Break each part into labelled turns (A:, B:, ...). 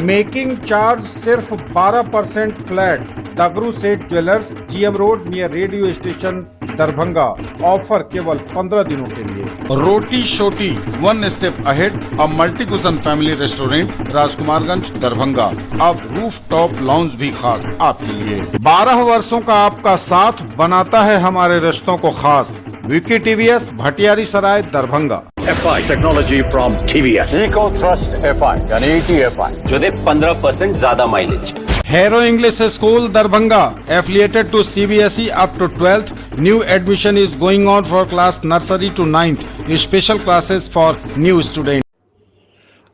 A: Making charge सिर्फ 12% flat. डगरू सेठ jewellers, GM road near radio station, Darbhanga. Offer केवल 15 दिनों के लिए।
B: रोटी शोटी, one step ahead, a multi cushion family restaurant, Rajkumarganj, Darbhanga. अब रूफ टॉप लाउंज भी खास आपके लिए।
A: 12 वर्षों का आपका साथ बनाता है हमारे रिश्तों को खास। Vicky TVS, Bhatiyari Sarai, Darbhanga.
C: FI technology from TVS,
D: eco thrust FI यानी ETFI
C: जो दे 15% ज्यादा mileage.
A: Hero English School, Darbhanga, affiliated to CBSE up to 12th. New admission is going on for class nursery to 9th. Special classes for new students.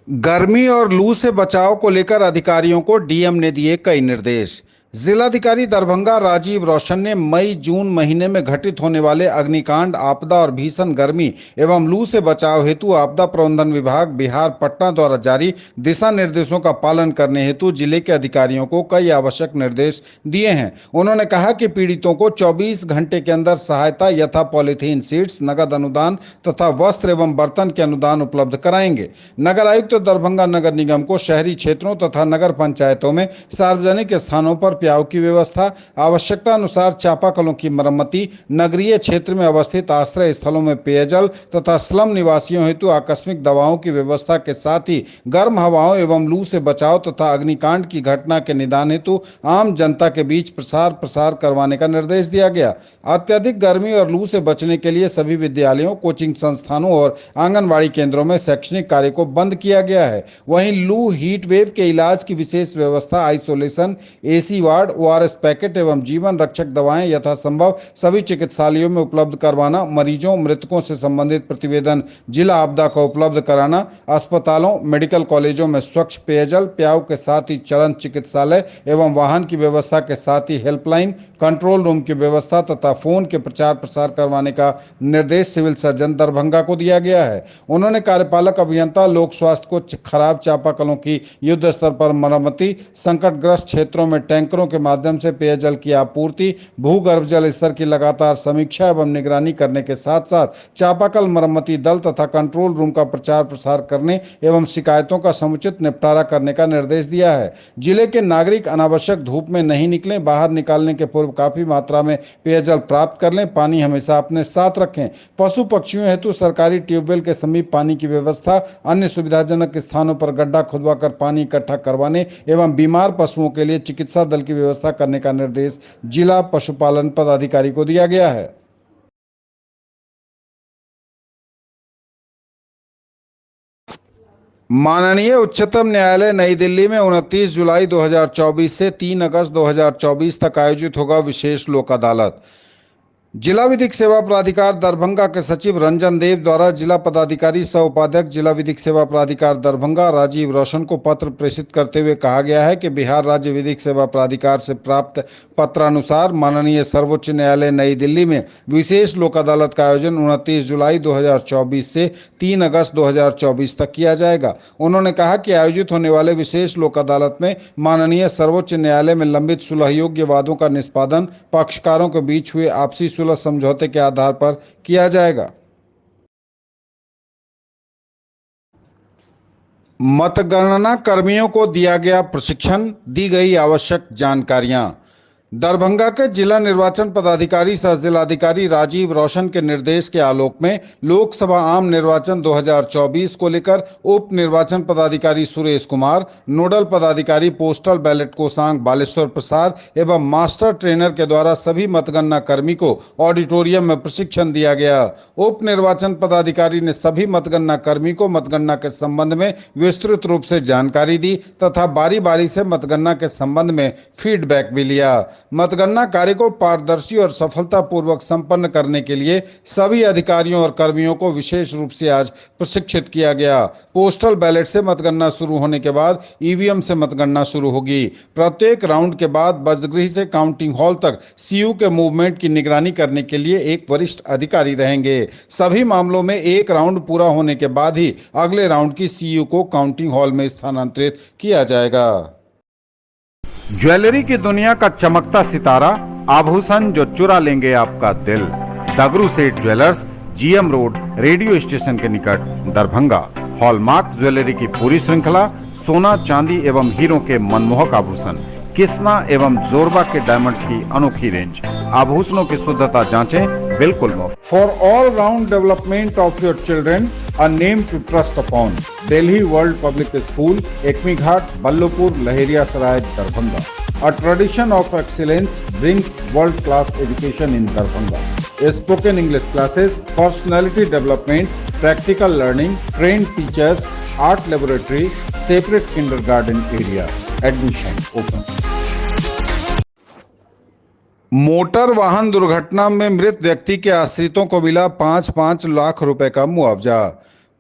A: गर्मी और लू से बचाव को लेकर अधिकारियों को डीएम ने दिए कई निर्देश। जिलाधिकारी दरभंगा राजीव रोशन ने मई जून महीने में घटित होने वाले अग्निकांड, आपदा और भीषण गर्मी एवं लू से बचाव हेतु आपदा प्रबंधन विभाग बिहार पटना द्वारा जारी दिशा निर्देशों का पालन करने हेतु जिले के अधिकारियों को कई आवश्यक निर्देश दिए हैं। उन्होंने कहा कि पीड़ितों को 24 घंटे के अंदर सहायता यथा पॉलीथीन सीट्स, नगद अनुदान तथा वस्त्र एवं बर्तन के अनुदान उपलब्ध कराएंगे। नगर आयुक्त दरभंगा नगर निगम को शहरी क्षेत्रों तथा नगर पंचायतों में सार्वजनिक स्थानों पर प्याऊ की व्यवस्था, आवश्यकता अनुसार चापाकलों की मरम्मति, नगरीय क्षेत्र में अवस्थित आश्रय स्थलों में पेयजल तथा स्लम निवासियों हेतु आकस्मिक दवाओं की व्यवस्था के साथ ही गर्म हवाओं एवं लू से बचाव तथा अग्निकांड की घटना के निदान हेतु आम जनता के बीच प्रसार करवाने का निर्देश दिया गया। अत्यधिक गर्मी और लू से बचने के लिए सभी विद्यालयों, कोचिंग संस्थानों और आंगनबाड़ी केंद्रों में शैक्षणिक कार्य को बंद किया गया है। वहीं लू हीट वेव के इलाज की विशेष व्यवस्था, isolation, AC ward, ORS packet एवं जीवन रक्षक दवाएं यथासंभव सभी चिकित्सालयों में उपलब्ध करवाना, मरीजों मृतकों से संबंधित प्रतिवेदन जिला आपदा को उपलब्ध कराना, अस्पतालों मेडिकल कॉलेजों में स्वच्छ पेयजल, प्याऊ के साथ ही चलंत चिकित्सालय एवं वाहन की व्यवस्था के साथ ही हेल्पलाइन, कंट्रोल रूम की व्यवस्था तथा फोन के प्रचार प्रसार करवाने का निर्देश सिविल सर्जन दरभंगा को दिया गया है। उन्होंने कार्यपालक अभियंता लोक स्वास्थ्य को खराब चापाकलों की युद्ध स्तर पर मरम्मति, संकटग्रस्त क्षेत्रों में टैंकरों के माध्यम से पेयजल की आपूर्ति, भूगर्भ जल स्तर की लगातार समीक्षा एवं निगरानी करने के साथ साथ चापाकल मरम्मति दल तथा कंट्रोल रूम का प्रचार प्रसार करने एवं शिकायतों का समुचित निपटारा करने का निर्देश दिया है। जिले के नागरिक अनावश्यक धूप में नहीं निकलें, बाहर निकालने के पूर्व काफी मात्रा में पेयजल प्राप्त कर लें, पानी हमेशा अपने साथ रखें। पशु पक्षियों हेतु सरकारी ट्यूबवेल के समीप पानी की व्यवस्था, अन्य सुविधाजनक स्थानों पर गड्ढा खुदवाकर पानी इकट्ठा करवाने एवं बीमार पशुओं के लिए चिकित्सा दल की व्यवस्था करने का निर्देश जिला पशुपालन पदाधिकारी को दिया गया है। माननीय उच्चतम न्यायालय नई दिल्ली में 29 जुलाई 2024 से 3 अगस्त 2024 तक आयोजित होगा विशेष लोक अदालत। जिला विधिक सेवा प्राधिकार दरभंगा के सचिव रंजन देव द्वारा जिला पदाधिकारी सह उपाध्यक्ष जिला विधिक सेवा प्राधिकार दरभंगा राजीव रोशन को पत्र प्रेषित करते हुए कहा गया है कि बिहार राज्य विधिक सेवा प्राधिकार से प्राप्त पत्रानुसार माननीय सर्वोच्च न्यायालय नई दिल्ली में विशेष लोक अदालत का आयोजन 29 जुलाई 2024 से 3 अगस्त 2024 तक किया जाएगा। उन्होंने कहा कि आयोजित होने वाले विशेष लोक अदालत में माननीय सर्वोच्च न्यायालय में लंबित सुलह योग्य वादों का निष्पादन पक्षकारों के बीच हुए आपसी सुलह समझौते के आधार पर किया जाएगा। मतगणना कर्मियों को दिया गया प्रशिक्षण, दी गई आवश्यक जानकारियां। दरभंगा के जिला निर्वाचन पदाधिकारी सह जिलाधिकारी राजीव रोशन के निर्देश के आलोक में लोकसभा आम निर्वाचन 2024 को लेकर उप निर्वाचन पदाधिकारी सुरेश कुमार, नोडल पदाधिकारी पोस्टल बैलेट कोषांग बालेश्वर प्रसाद एवं मास्टर ट्रेनर के द्वारा सभी मतगणना कर्मी को ऑडिटोरियम में प्रशिक्षण दिया गया। उप निर्वाचन पदाधिकारी ने सभी मतगणना कर्मी को मतगणना के संबंध में विस्तृत रूप से जानकारी दी तथा बारी बारी से मतगणना के संबंध में फीडबैक भी लिया। मतगणना कार्य को पारदर्शी और सफलतापूर्वक संपन्न करने के लिए सभी अधिकारियों और कर्मियों को विशेष रूप से आज प्रशिक्षित किया गया। पोस्टल बैलेट से मतगणना शुरू होने के बाद ईवीएम से मतगणना शुरू होगी। प्रत्येक राउंड के बाद बजगृह से काउंटिंग हॉल तक सीयू के मूवमेंट की निगरानी करने के लिए एक वरिष्ठ अधिकारी रहेंगे। सभी मामलों में एक राउंड पूरा होने के बाद ही अगले राउंड की सीयू को काउंटिंग हॉल में स्थानांतरित किया जाएगा।
B: ज्वेलरी की दुनिया का चमकता सितारा, आभूषण जो चुरा लेंगे आपका दिल। दगरू सेठ jewellers, GM road, radio station के निकट, दरभंगा। हॉलमार्क ज्वेलरी की पूरी श्रृंखला, सोना, चांदी एवं हीरों के मनमोहक आभूषण, किस्ना एवं जोरबा के डायमंड्स की अनोखी रेंज। आभूषणों की शुद्धता जांचें, बिल्कुल मुफ्त।
A: For all round development of your children, a name to trust upon. Delhi World Public School, Ekmi Ghat, Ballopur, Laheriya Saray, Darbhanga. A tradition of excellence brings world-class education in Darbhanga. Spoken English classes, personality development, practical learning, trained teachers, art laboratory, separate kindergarten area. Admission open. Motor वाहन दुर्घटना में मृत व्यक्ति के आश्रितों को मिला 5-5 लाख रुपए का मुआवजा।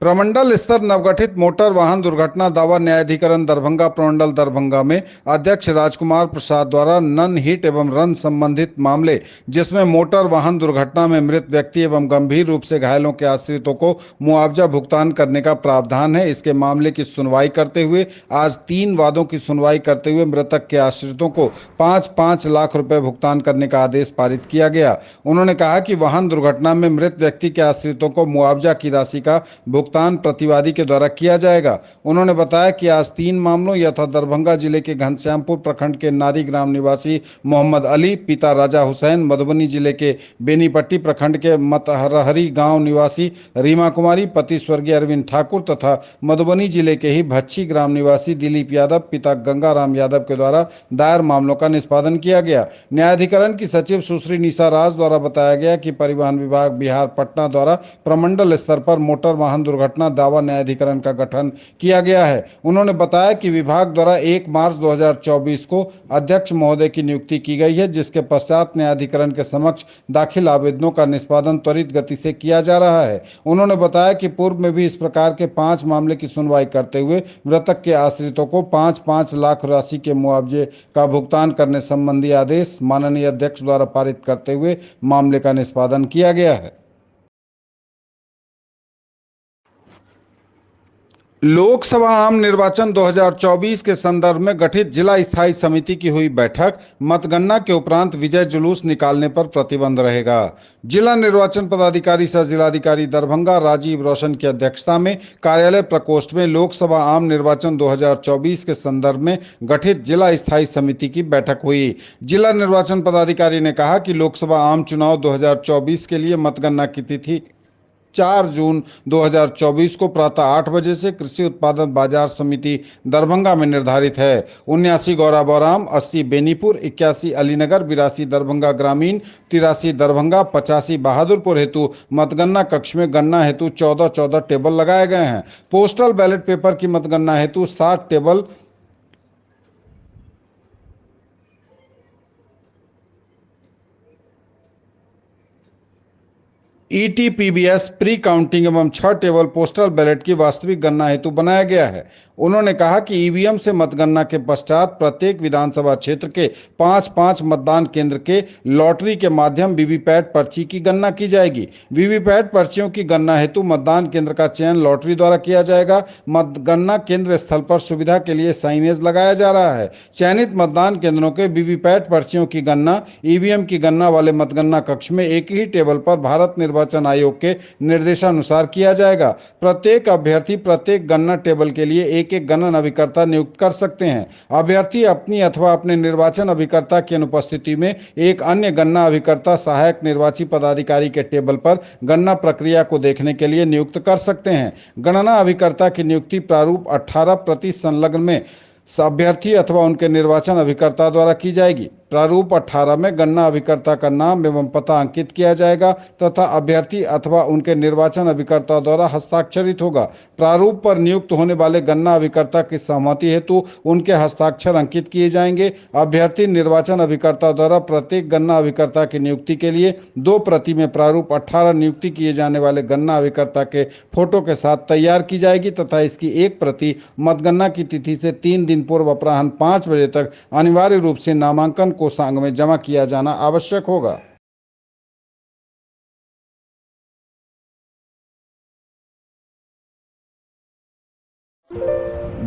A: प्रमंडल स्तर नवगठित मोटर वाहन दुर्घटना दावा न्यायाधिकरण दरभंगा प्रमंडल दरभंगा में अध्यक्ष राजकुमार प्रसाद द्वारा नन हिट एवं रन संबंधित मामले, जिसमें मोटर वाहन दुर्घटना में मृत व्यक्ति एवं गंभीर रूप से घायलों के आश्रितों को मुआवजा भुगतान करने का प्रावधान है। इसके मामले की सुनवाई करते हुए आज 3 वादों की सुनवाई करते हुए मृतक के आश्रितों को 5-5 लाख रुपए भुगतान करने का आदेश पारित किया गया। उन्होंने कहा कि वाहन दुर्घटना में मृत व्यक्ति के आश्रितों को मुआवजा की राशि का भुगतान प्रतिवादी के द्वारा किया जाएगा। उन्होंने बताया कि आज 3 मामलों यथा दरभंगा जिले के घनश्यामपुर प्रखंड के नारी ग्राम निवासी मोहम्मद अली, पिता राजा हुसैन, मधुबनी जिले के बेनीपट्टी प्रखंड के मतहरहरी गांव निवासी रीमा कुमारी, पति स्वर्गीय अरविंद ठाकुर तथा मधुबनी जिले के ही भच्छी ग्राम निवासी दिलीप यादव, पिता गंगाराम यादव के द्वारा दायर मामलों का निष्पादन किया गया। न्यायाधिकरण की सचिव सुश्री निशा राज द्वारा बताया गया कि परिवहन विभाग बिहार पटना द्वारा प्रमंडल स्तर पर मोटर वाहन दुर्घटना दावा न्यायाधिकरण का गठन किया गया है। उन्होंने बताया कि विभाग द्वारा 1 मार्च 2024 को अध्यक्ष महोदय की नियुक्ति की गई है, जिसके पश्चात न्यायाधिकरण के समक्ष दाखिल आवेदनों का निष्पादन त्वरित गति से किया जा रहा है। उन्होंने बताया कि पूर्व में भी इस प्रकार के 5 मामले की सुनवाई करते हुए मृतक के आश्रितों को 5-5 लाख राशि के मुआवजे का भुगतान करने संबंधी आदेश माननीय अध्यक्ष द्वारा पारित करते हुए मामले का निष्पादन किया गया है। लोकसभा आम निर्वाचन 2024 के संदर्भ में गठित जिला स्थायी समिति की हुई बैठक, मतगणना के उपरांत विजय जुलूस निकालने पर प्रतिबंध रहेगा। जिला निर्वाचन पदाधिकारी सह जिलाधिकारी दरभंगा राजीव रोशन की अध्यक्षता में कार्यालय प्रकोष्ठ में लोकसभा आम निर्वाचन 2024 के संदर्भ में गठित जिला स्थायी समिति की बैठक हुई। जिला निर्वाचन पदाधिकारी ने कहा कि लोकसभा आम चुनाव 2024 के लिए मतगणना की तिथि 4 जून 2024 को प्रातः 8 बजे से कृषि उत्पादन बाजार समिति दरभंगा में निर्धारित है। 79 गौराबौराम, 80 बेनीपुर, 81 अलीनगर, 82 दरभंगा ग्रामीण, 83 दरभंगा, 85 बहादुरपुर हेतु मतगणना कक्ष में गणना हेतु 14 टेबल लगाए गए हैं। पोस्टल बैलेट पेपर की मतगणना हेतु 60 टेबल ETPBS प्री काउंटिंग एवं 6 टेबल पोस्टल बैलेट की वास्तविक गणना हेतु बनाया गया है। उन्होंने कहा कि ईवीएम से मतगणना के पश्चात प्रत्येक विधानसभा क्षेत्र के 5-5 मतदान केंद्र के लॉटरी के माध्यम वीवीपैट पर्ची की गणना की जाएगी। वीवीपैट पर्चियों की गणना हेतु मतदान केंद्र का चयन लॉटरी द्वारा किया जाएगा। मतगणना केंद्र स्थल पर सुविधा के लिए साइनेज लगाया जा रहा है। चयनित मतदान केंद्रों के वीवीपैट पर्चियों की गणना ईवीएम की गणना वाले मतगणना कक्ष में एक ही टेबल पर भारत निर्वाचन आयोग के निर्देशानुसार किया जाएगा। प्रत्येक अभ्यर्थी प्रत्येक गणना टेबल के लिए एक गणन अभिकर्ता नियुक्त कर सकते हैं। अभ्यर्थी अपनी अथवा अपने निर्वाचन अभिकर्ता की अनुपस्थिति में एक अन्य गणना अभिकर्ता सहायक निर्वाची पदाधिकारी के टेबल पर गणना प्रक्रिया को देखने के लिए नियुक्त कर सकते हैं। गणना अभिकर्ता की नियुक्ति प्रारूप 18 प्रति संलग्न में अभ्यर्थी अथवा उनके निर्वाचन अभिकर्ता द्वारा की जाएगी।
E: प्रारूप 18 में गणना अभिकर्ता का नाम एवं पता अंकित किया जाएगा तथा अभ्यर्थी अथवा उनके निर्वाचन अभिकर्ता द्वारा हस्ताक्षरित होगा। प्रारूप पर नियुक्त होने वाले गणना अभिकर्ता की सहमति हेतु उनके हस्ताक्षर अंकित किए जाएंगे। अभ्यर्थी निर्वाचन अभिकर्ता द्वारा प्रत्येक गणना अभिकर्ता की नियुक्ति के लिए 2 प्रति में प्रारूप 18 नियुक्ति किए जाने वाले गणना अभिकर्ता के फोटो के साथ तैयार की जाएगी तथा इसकी 1 प्रति मतगणना की तिथि से 3 दिन पूर्व अपराह्न 5 बजे तक अनिवार्य रूप से नामांकन कोषांग में जमा किया जाना आवश्यक होगा।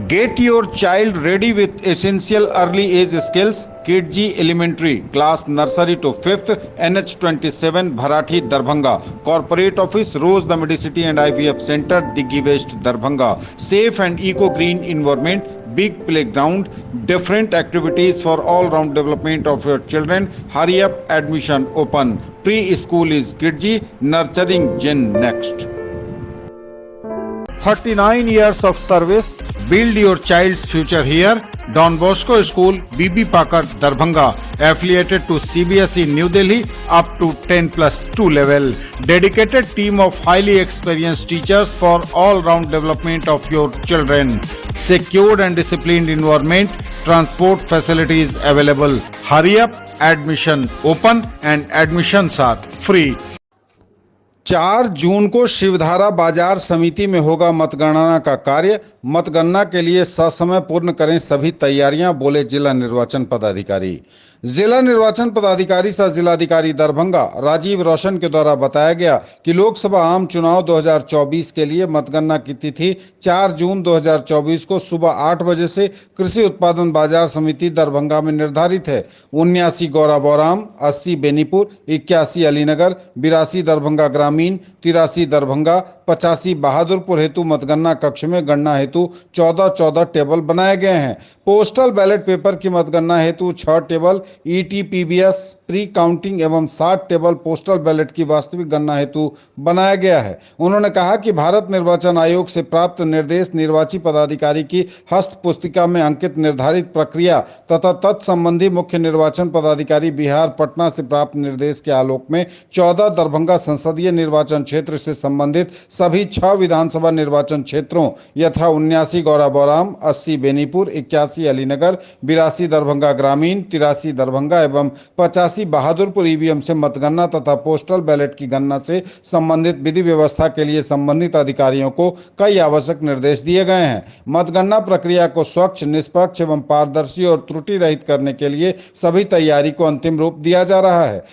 E: Get your child ready with essential early age skills. Kid G Elementary, class nursery to 5th, NH27, Bharathi, Darbhanga. Corporate office, Rose the Medicity and IVF Center, Diggi West, Darbhanga. Safe and eco-green environment, big playground, different activities for all-round development of your children. Hurry up, admission open. Pre-school is Kid G, nurturing gen next.
A: 39 years of service. Build your child's future here. Don Bosco School, BB Pakar, Darbhanga, affiliated to CBSE New Delhi up to 10+2 level. Dedicated team of highly experienced teachers for all-round development of your children. Secured and disciplined environment. Transport facilities available. Hurry up, admission open and admissions are free.
E: 4 जून को शिवधारा बाजार समिति में होगा मतगणना का कार्य। मतगणना के लिए ससमय पूर्ण करें सभी तैयारियां, बोले जिला निर्वाचन पदाधिकारी। जिला निर्वाचन पदाधिकारी सह जिलाधिकारी दरभंगा राजीव रोशन के द्वारा बताया गया कि लोकसभा आम चुनाव 2024 के लिए मतगणना की तिथि 4 जून 2024 को सुबह 8 बजे से कृषि उत्पादन बाजार समिति दरभंगा में निर्धारित है। 79 गौरा बौराम, 80 बेनीपुर, 81 अलीनगर, 82 दरभंगा ग्रामीण, 83 दरभंगा, 85 बहादुरपुर हेतु मतगणना कक्ष में गणना हेतु 14 टेबल बनाए गए हैं। पोस्टल बैलेट पेपर की मतगणना हेतु 6 टेबल, ETPBS प्री काउंटिंग एवं 60 टेबल पोस्टल बैलेट की वास्तविक गणना हेतु बनाया गया है। उन्होंने कहा कि भारत निर्वाचन आयोग से प्राप्त निर्देश निर्वाची पदाधिकारी की हस्त पुस्तिका में अंकित निर्धारित प्रक्रिया तथा तत्संबंधी मुख्य निर्वाचन पदाधिकारी बिहार पटना से प्राप्त निर्देश के आलोक में 14 दरभंगा संसदीय निर्वाचन क्षेत्र से संबंधित सभी 6 विधानसभा निर्वाचन क्षेत्रों यथा 79 गौरा बौराम, 80 बेनीपुर, 81 अलीनगर, 82 दरभंगा ग्रामीण, 83 दरभंगा एवं 85 बहादुरपुर ईवीएम से मतगणना तथा पोस्टल बैलेट की गणना से संबंधित विधि व्यवस्था के लिए संबंधित अधिकारियों को कई आवश्यक निर्देश दिए गए हैं। मतगणना प्रक्रिया को स्वच्छ, निष्पक्ष एवं पारदर्शी और त्रुटि रहित करने के लिए सभी तैयारी को अंतिम रूप दिया जा रहा है।